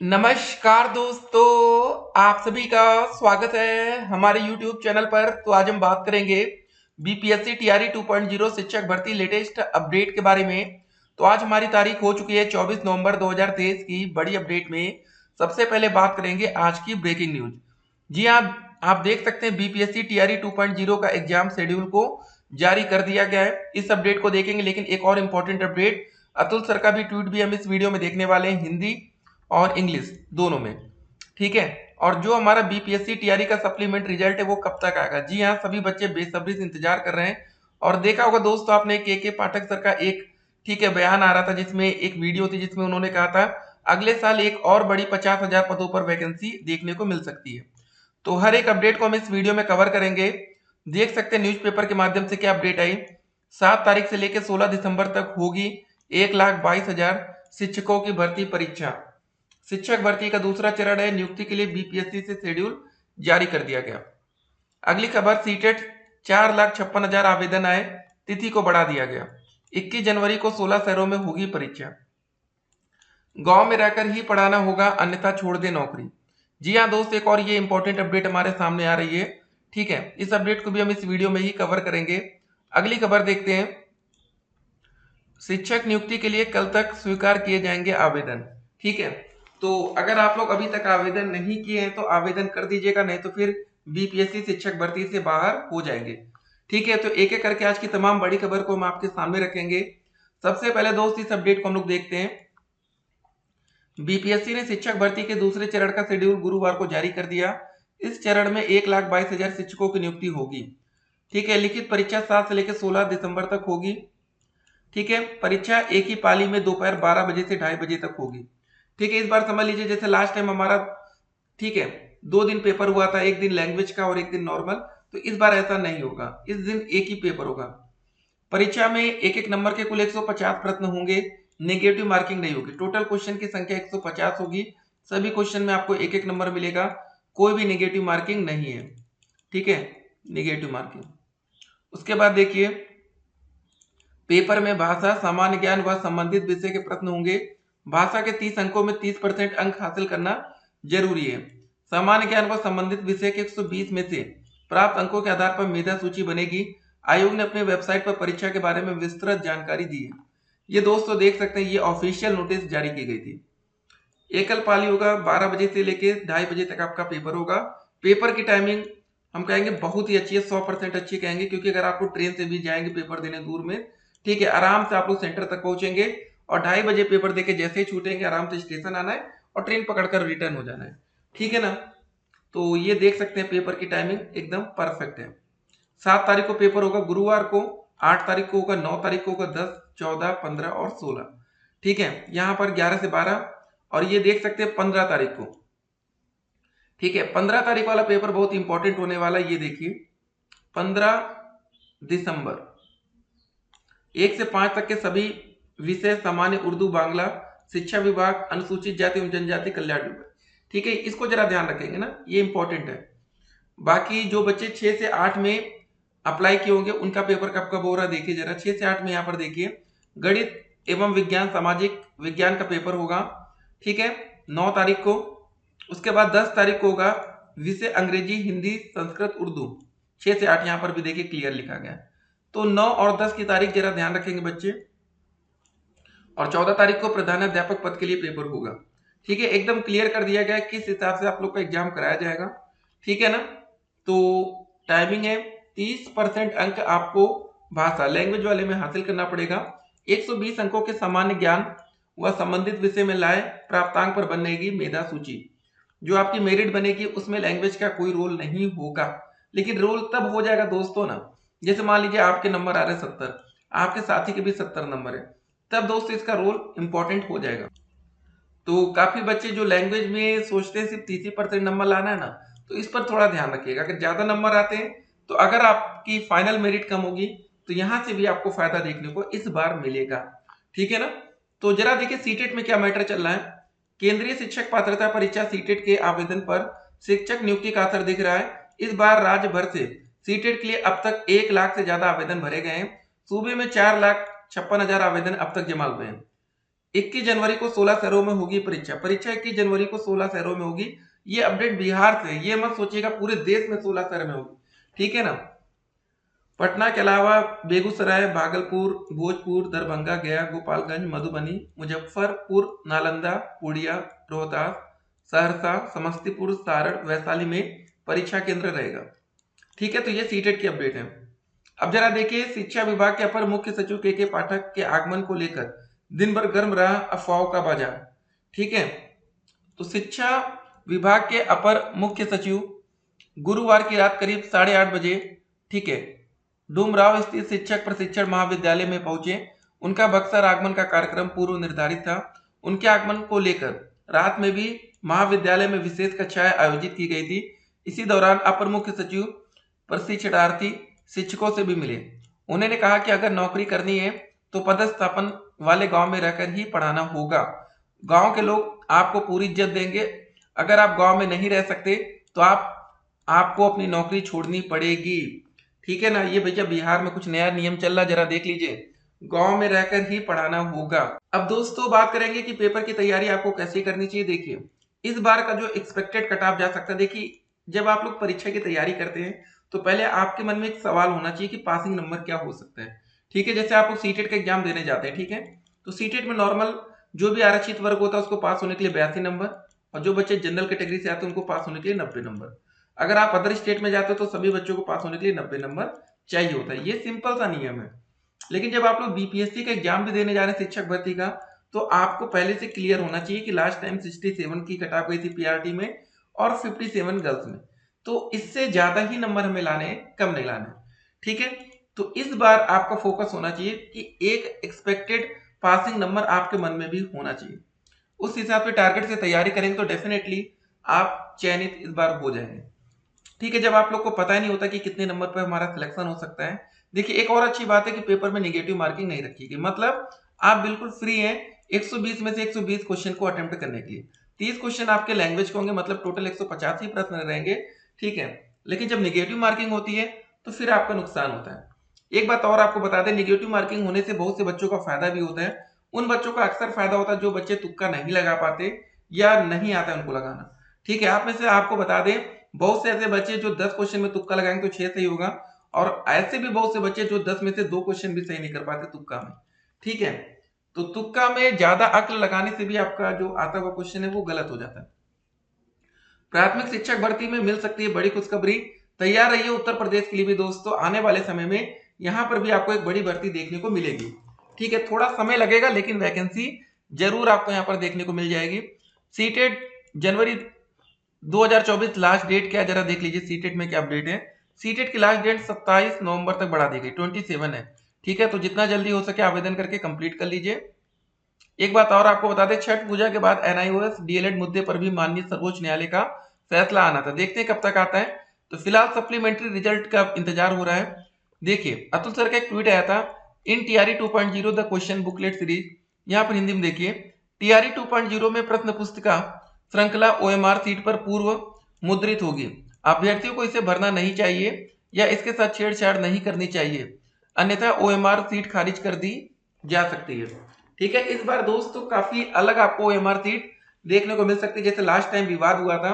नमस्कार दोस्तों, आप सभी का स्वागत है हमारे YouTube चैनल पर। तो आज हम बात करेंगे बीपीएससी टीआरई 2.0 शिक्षक भर्ती लेटेस्ट अपडेट के बारे में। तो आज हमारी तारीख हो चुकी है 24 नवंबर 2023 की। बड़ी अपडेट में सबसे पहले बात करेंगे आज की ब्रेकिंग न्यूज। जी हाँ, आप देख सकते हैं बीपीएससी टीआरई 2.0 का एग्जाम शेड्यूल को जारी कर दिया गया है। इस अपडेट को देखेंगे, लेकिन एक और इम्पोर्टेंट अपडेट, अतुल सर का भी ट्वीट भी हम इस वीडियो में देखने वाले हैं, हिंदी और इंग्लिश दोनों में। ठीक है। और जो हमारा बीपीएससी टीआरई का सप्लीमेंट रिजल्ट है वो कब तक आएगा? जी हाँ, सभी बच्चे बेसब्री से इंतजार कर रहे हैं। और देखा होगा दोस्तों आपने के पाठक सर का एक, ठीक है, बयान आ रहा था जिसमें एक वीडियो थी जिसमें उन्होंने कहा था अगले साल एक और बड़ी 50,000 पदों पर वैकेंसी देखने को मिल सकती है। तो हर एक अपडेट को हम इस वीडियो में कवर करेंगे। देख सकते हैं न्यूज़पेपर के माध्यम से क्या अपडेट आई। 7 तारीख से लेकर 16 दिसंबर तक होगी 1,22,000 शिक्षकों की भर्ती परीक्षा। शिक्षक भर्ती का दूसरा चरण है, नियुक्ति के लिए बीपीएससी से शेड्यूल जारी कर दिया गया। अगली खबर, सीटेट 4,56,000 आवेदन आए, तिथि को बढ़ा दिया गया। 21 जनवरी को 16 शहरों में होगी परीक्षा। गांव में रहकर ही पढ़ाना होगा, अन्यथा छोड़ दे नौकरी। जी हाँ दोस्त, एक और ये इंपॉर्टेंट अपडेट हमारे सामने आ रही है। ठीक है, इस अपडेट को भी हम इस वीडियो में ही कवर करेंगे। अगली खबर देखते हैं, शिक्षक नियुक्ति के लिए कल तक स्वीकार किए जाएंगे आवेदन। ठीक है, तो अगर आप लोग अभी तक आवेदन नहीं किए हैं तो आवेदन कर दीजिएगा, नहीं तो फिर बीपीएससी शिक्षक भर्ती से बाहर हो जाएंगे। ठीक है, तो एक एक करके आज की तमाम बड़ी खबर को हम आपके सामने रखेंगे। सबसे पहले दोस्त इस अपडेट को हम लोग देखते हैं। बीपीएससी ने शिक्षक भर्ती के दूसरे चरण का शेड्यूल गुरुवार को जारी कर दिया। इस चरण में 1,22,000 शिक्षकों की नियुक्ति होगी। ठीक है, लिखित परीक्षा 7 से लेकर 16 दिसंबर तक होगी। ठीक है, परीक्षा एक ही पाली में दोपहर 12 बजे से 2:30 बजे तक होगी। ठीक है, इस बार समझ लीजिए जैसे लास्ट टाइम हमारा, ठीक है, 2 दिन पेपर हुआ था, एक दिन लैंग्वेज का और एक दिन नॉर्मल। तो इस बार ऐसा नहीं होगा, इस दिन एक ही पेपर होगा। परीक्षा में एक एक नंबर के कुल 150 प्रश्न होंगे, नेगेटिव मार्किंग नहीं होगी। टोटल क्वेश्चन की संख्या 150 होगी। सभी क्वेश्चन में आपको एक एक नंबर मिलेगा, कोई भी नेगेटिव मार्किंग नहीं है। ठीक है, नेगेटिव मार्किंग। उसके बाद देखिए, पेपर में भाषा, सामान्य ज्ञान व संबंधित विषय के प्रश्न होंगे। भाषा के 30 अंकों में 30% अंक हासिल करना जरूरी है। सामान्य ज्ञान व संबंधित विषय के 120 में से प्राप्त अंकों के आधार पर मेधा सूची बनेगी। आयोग ने अपने वेबसाइट पर परीक्षा के बारे में विस्तृत जानकारी दी है। ये दोस्तों देख सकते हैं, ये ऑफिशियल नोटिस जारी की गई थी। एकल पाली होगा, 12 बजे से लेकर 2:30 बजे तक आपका पेपर होगा। पेपर की टाइमिंग हम कहेंगे बहुत ही अच्छी है, 100% अच्छी कहेंगे, क्योंकि अगर आप लोग ट्रेन से भी जाएंगे पेपर देने दूर में, ठीक है, आराम से आप लोग सेंटर तक पहुंचेंगे और 2:30 बजे पेपर देके जैसे ही छूटेंगे आराम से स्टेशन आना है और ट्रेन पकड़कर रिटर्न हो जाना है। ठीक है ना। तो ये देख सकते हैं पेपर की टाइमिंग एकदम परफेक्ट है। 7 तारीख को पेपर होगा गुरुवार को, 8 तारीख को होगा, 9 तारीख को होगा, 10, 14, 15 और 16। ठीक है, यहाँ पर 11 से 12। और ये देख सकते हैं 15 तारीख को। ठीक है, 15 तारीख वाला पेपर बहुत इंपॉर्टेंट होने वाला है। ये देखिए, 15 दिसंबर 1 से 5 तक के सभी विषय, सामान्य, उर्दू, बांग्ला, शिक्षा विभाग, अनुसूचित जाति एवं जनजाति कल्याण विभाग। ठीक है, इसको जरा ध्यान रखेंगे ना, ये इंपॉर्टेंट है। बाकी जो बच्चे 6 से 8 में अप्लाई किए होंगे उनका पेपर कब कब हो रहा है देखिए जरा। 6 से 8 में यहाँ पर देखिए, गणित एवं विज्ञान, सामाजिक विज्ञान का पेपर होगा। ठीक है, 9 तारीख को। उसके बाद 10 तारीख को होगा विषय अंग्रेजी, हिंदी, संस्कृत, उर्दू। 6 से 8 यहाँ पर भी देखिए क्लियर लिखा गया है। तो 9 और 10 की तारीख जरा ध्यान रखेंगे बच्चे। और 14 तारीख को प्रधानाध्यापक पद के लिए पेपर होगा। ठीक है, एकदम क्लियर कर दिया गया है किस हिसाब से आप लोग का एग्जाम कराया जाएगा। ठीक है ना। तो टाइमिंग है, 30% अंक आपको भाषा लैंग्वेज वाले में हासिल करना पड़ेगा। 120 अंकों के सामान्य ज्ञान व संबंधित विषय में लाए, प्राप्तांक पर बनेगी मेधा सूची। जो आपकी मेरिट बनेगी उसमें लैंग्वेज का कोई रोल नहीं होगा, लेकिन रोल तब हो जाएगा दोस्तों ना, जैसे मान लीजिए आपके नंबर आ रहे 70, आपके साथी के भी 70 नंबर है, तब दोस्तों इसका रोल इंपॉर्टेंट हो जाएगा। तो काफी बच्चे जो लैंग्वेज में सोचते हैं सिर्फ 30% नंबर लाना है ना, तो इस पर थोड़ा ध्यान रखिएगा। अगर ज्यादा नंबर आते हैं तो अगर आपकी फाइनल मेरिट कम होगी तो यहां से भी आपको फायदा देखने को इस बार मिलेगा। ठीक है ना। तो जरा देखिए सीटेट में क्या मैटर चल रहा है। केंद्रीय शिक्षक पात्रता परीक्षा सीटेट के आवेदन पर शिक्षक नियुक्ति का असर दिख रहा है। इस बार राज्य भर से सीटेट के लिए अब तक 1 लाख से ज्यादा आवेदन भरे गए हैं। सूबे में 4,56,000 आवेदन अब तक जमा हुए हैं। 21 जनवरी को 16 शहरों में होगी परीक्षा। परीक्षा 21 जनवरी को 16 शहरों में होगी। ये अपडेट बिहार से, ये मत सोचिएगा पूरे देश में 16 शहर में होगी, ठीक है ना। पटना के अलावा बेगूसराय, भागलपुर, भोजपुर, दरभंगा, गया, गोपालगंज, मधुबनी, मुजफ्फरपुर, नालंदा, पूर्णिया, रोहतास, सहरसा, समस्तीपुर, सारण, वैशाली में परीक्षा केंद्र रहेगा, ठीक है। तो ये सीटेट की अपडेट है। अब जरा देखिए, शिक्षा विभाग के अपर मुख्य सचिव के पाठक के आगमन को लेकर दिन भर गर्म रहा अफवाहों का बाजार, ठीक है। तो शिक्षा विभाग के अपर मुख्य सचिव गुरुवार की रात करीब 8:30 बजे, ठीक है, डूमराव स्थित शिक्षक प्रशिक्षण महाविद्यालय में पहुंचे। उनका बक्सर आगमन का कार्यक्रम पूर्व निर्धारित था। उनके आगमन को लेकर रात में भी महाविद्यालय में विशेष कक्षाएं आयोजित की गई थी। इसी दौरान अपर मुख्य सचिव प्रशिक्षणार्थी शिक्षकों से भी मिले। उन्होंने कहा कि अगर नौकरी करनी है तो पदस्थापन वाले गांव में रहकर ही पढ़ाना होगा। गांव के लोग आपको पूरी इज्जत देंगे। अगर आप गांव में नहीं रह सकते तो आपको अपनी नौकरी छोड़नी पड़ेगी, ठीक है ना। ये भैया बिहार में कुछ नया नियम चल रहा, जरा देख लीजिए, गांव में रहकर ही पढ़ाना होगा। अब दोस्तों बात करेंगे कि पेपर की तैयारी आपको कैसे करनी चाहिए। देखिए, इस बार का जो एक्सपेक्टेड कट ऑफ जा सकता है, देखिए जब आप लोग परीक्षा की तैयारी करते हैं तो पहले आपके मन में एक सवाल होना चाहिए कि पासिंग नंबर क्या हो सकता है, ठीक है। जैसे आप लोग सीटेट का एग्जाम देने जाते हैं, ठीक है, तो सीटेट में नॉर्मल जो भी आरक्षित वर्ग होता है उसको पास होने के लिए 82 नंबर, और जो बच्चे जनरल कैटेगरी से आते हैं उनको पास होने के लिए 90 नंबर। अगर आप अदर स्टेट में जाते हो तो सभी बच्चों को पास होने के लिए 90 नंबर चाहिए होता है। ये सिंपल सा नियम है। लेकिन जब आप लोग बीपीएससी का एग्जाम भी देने जा रहे हैं शिक्षक भर्ती का, तो आपको पहले से क्लियर होना चाहिए कि लास्ट टाइम 67 की कट ऑफ गई थी पीआरटी में और 57 गर्ल्स में, तो इससे ज्यादा ही नंबर हमें लाने हैं, कम नहीं लाने, ठीक है। तो इस बार आपका फोकस होना चाहिए कि एक एक्सपेक्टेड पासिंग नंबर आपके मन में भी होना चाहिए। उस हिसाब से टारगेट से तैयारी करेंगे तो डेफिनेटली आप चयनित इस बार हो जाएंगे, ठीक है। जब आप लोग को पता ही नहीं होता कि कितने नंबर पर हमारा सिलेक्शन हो सकता है। देखिए, एक और अच्छी बात है कि पेपर में नेगेटिव मार्किंग नहीं रखी गई, मतलब आप बिल्कुल फ्री हैं 120 में से 120 क्वेश्चन को अटेम्प्ट करने के लिए। 30 क्वेश्चन आपके लैंग्वेज के होंगे, मतलब टोटल 150 ही प्रश्न रहेंगे, ठीक है। लेकिन जब नेगेटिव मार्किंग होती है तो फिर आपका नुकसान होता है। एक बात और आपको बता दें, नेगेटिव मार्किंग होने से बहुत से बच्चों का फायदा भी होता है। उन बच्चों का अक्सर फायदा होता है जो बच्चे तुक्का नहीं लगा पाते या नहीं आता है उनको लगाना, ठीक है। आप में से आपको बता दें, बहुत से ऐसे बच्चे जो 10 क्वेश्चन में तुक्का लगाएंगे तो 6 सही होगा, और ऐसे भी बहुत से बच्चे जो 10 में से 2 क्वेश्चन भी सही नहीं कर पाते तुक्का में, ठीक है। तो तुक्का में ज्यादा अक्ल लगाने से भी आपका जो आता हुआ क्वेश्चन है वो गलत हो जाता है। प्राथमिक शिक्षक भर्ती में मिल सकती है बड़ी खुशखबरी। तैयार रहिए उत्तर प्रदेश के लिए भी दोस्तों, आने वाले समय में यहां पर भी आपको एक बड़ी भर्ती देखने को मिलेगी, ठीक है। थोड़ा समय लगेगा लेकिन वैकेंसी जरूर आपको यहां पर देखने को मिल जाएगी। सीटेट जनवरी 2024 लास्ट डेट क्या है जरा देख लीजिए। सीटेट में क्या अपडेट है, सीटेट की लास्ट डेट 27 नवंबर तक बढ़ा दी गई, 27 है, ठीक है। तो जितना जल्दी हो सके आवेदन करके कंप्लीट कर लीजिए। एक बात और आपको बता दें, छठ पूजा के बाद एनआईओएस डीएलएड मुद्दे पर भी माननीय सर्वोच्च न्यायालय का फैसला आना था, देखते हैं कब तक आता है। तो फिलहाल सप्लीमेंट्री रिजल्ट का इंतजार हो रहा है। देखिए, अतुल सर का एक ट्वीट आया था, in TRE 2.0 the question booklet series, यहाँ पर हिंदी में देखिए, टीआरई 2.0 में प्रश्न पुस्तिका श्रृंखला ओएमआर सीट पर पूर्व मुद्रित होगी। अभ्यर्थियों को इसे भरना नहीं चाहिए या इसके साथ छेड़छाड़ नहीं करनी चाहिए, अन्यथा ओएमआर सीट खारिज कर दी जा सकती है, ठीक है। इस बार दोस्तों काफी अलग आपको ओएमआर सीट देखने को मिल सकती है। जैसे लास्ट टाइम विवाद हुआ था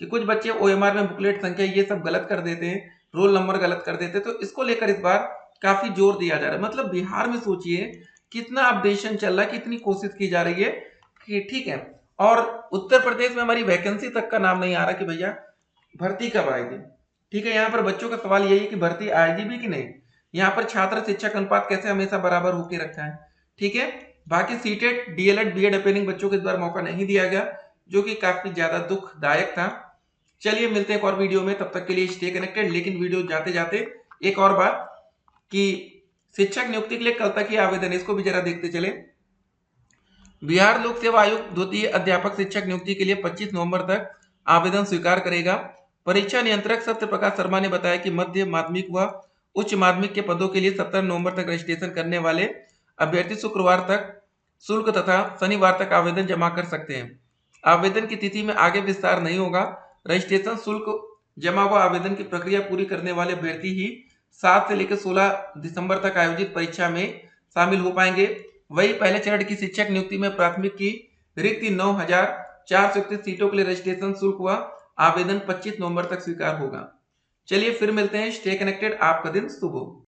कि कुछ बच्चे ओएमआर में बुकलेट संख्या ये सब गलत कर देते हैं, रोल नंबर गलत कर देते हैं, तो इसको लेकर इस बार काफी जोर दिया जा रहा है। मतलब बिहार में सोचिए कितना अपडेशन चल रहा है, कितनी कोशिश की जा रही है कि ठीक है। और उत्तर प्रदेश में हमारी वैकेंसी तक का नाम नहीं आ रहा कि भैया भर्ती कब आएगी, ठीक है। यहाँ पर बच्चों का सवाल यही है कि भर्ती आएगी भी कि नहीं। यहाँ पर छात्र शिक्षक अनुपात कैसे हमेशा बराबर होकर रखा है, ठीक है। बाकी सीटेट डीएलएड बीएड अपेयरिंग बच्चों को इस बार मौका नहीं दिया गया, जो कि काफी ज्यादा दुखदायक था। चलिए मिलते हैं एक और वीडियो में, तब तक के लिए स्टे कनेक्टेड। लेकिन वीडियो जाते जाते एक और बात कि शिक्षक नियुक्ति के लिए कल तक ही आवेदन, इसको भी जरा देखते चले। बिहार लोक सेवा आयोग द्वितीय अध्यापक शिक्षक नियुक्ति के लिए 25 नवंबर तक आवेदन स्वीकार करेगा। परीक्षा नियंत्रक सत्य प्रकाश शर्मा ने बताया कि मध्य माध्यमिक व उच्च माध्यमिक के पदों के लिए 17 नवंबर तक रजिस्ट्रेशन करने वाले अभ्यर्थी शुक्रवार तक शुल्क तथा शनिवार तक आवेदन जमा कर सकते हैं। आवेदन की तिथि में आगे विस्तार नहीं होगा। रजिस्ट्रेशन शुल्क जमा व आवेदन की प्रक्रिया पूरी करने वाले अभ्यर्थी ही 7 से लेकर 16 दिसंबर तक आयोजित परीक्षा में शामिल हो पाएंगे। वही पहले चरण की शिक्षक नियुक्ति में प्राथमिक की रिक्त 9,431 सीटों के लिए रजिस्ट्रेशन शुल्क व आवेदन 25 नवंबर तक स्वीकार होगा। चलिए फिर मिलते हैं। स्टे कनेक्टेड, आपका दिन शुभ हो।